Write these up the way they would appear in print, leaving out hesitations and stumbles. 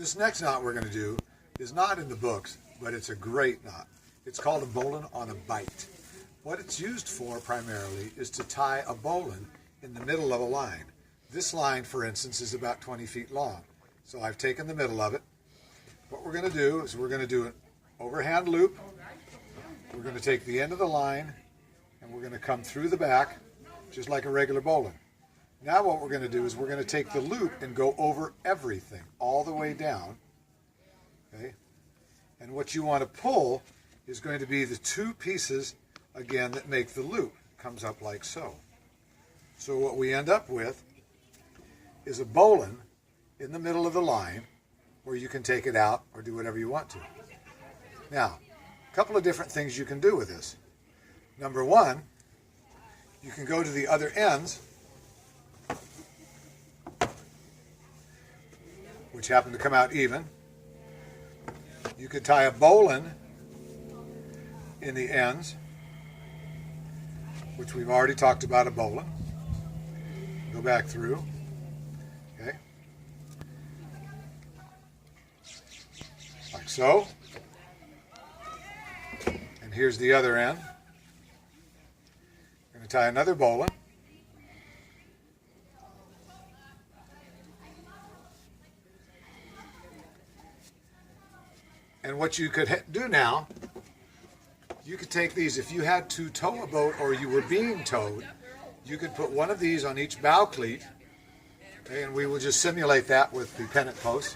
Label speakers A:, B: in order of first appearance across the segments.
A: This next knot we're going to do is not in the books, but it's a great knot. It's called a bowline on a bight. What it's used for primarily is to tie a bowline in the middle of a line. This line, for instance, is about 20 feet long. So I've taken the middle of it. What we're going to do is we're going to do an overhand loop. We're going to take the end of the line and we're going to come through the back just like a regular bowline. Now what we're going to do is we're going to take the loop and go over everything all the way down. Okay? And what you want to pull is going to be the two pieces, again, that make the loop. Comes up like so. So what we end up with is a bowline in the middle of the line where you can take it out or do whatever you want to. Now, a couple of different things you can do with this. Number one, you can go to the other ends, which happen to come out even. You could tie a bowline in the ends, which we've already talked about a bowline. Go back through. Okay. Like so. And here's the other end. I'm going to tie another bowline. And what you could do now, you could take these, if you had to tow a boat or you were being towed, you could put one of these on each bow cleat, okay, and we will just simulate that with the pennant post.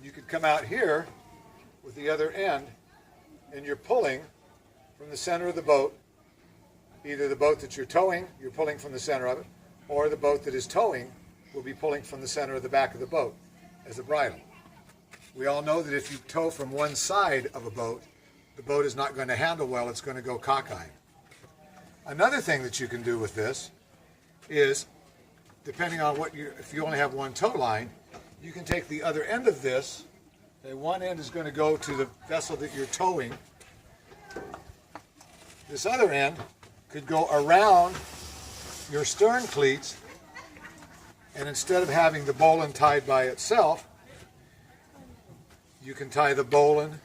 A: You could come out here with the other end and you're pulling from the center of the boat, either the boat that you're towing, you're pulling from the center of it, or the boat that is towing will be pulling from the center of the back of the boat as a bridle. We all know that if you tow from one side of a boat, the boat is not going to handle well, it's going to go cockeyed. Another thing that you can do with this is, depending on what if you only have one tow line, you can take the other end of this, okay, one end is going to go to the vessel that you're towing. This other end could go around your stern cleats, and instead of having the bowline tied by itself, you can tie the bowline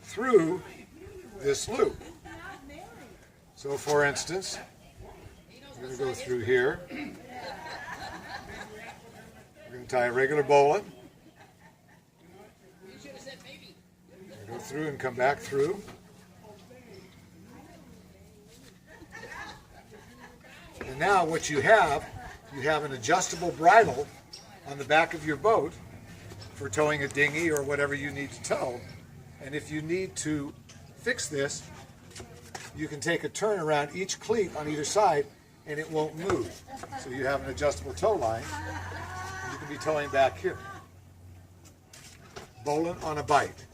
A: through this loop. So for instance, we're going to go through here. We're going to tie a regular bowline. Go through and come back through. And now what you have an adjustable bridle on the back of your boat for towing a dinghy or whatever you need to tow. And if you need to fix this, you can take a turn around each cleat on either side and it won't move. So you have an adjustable tow line and you can be towing back here. Bowline on a bight.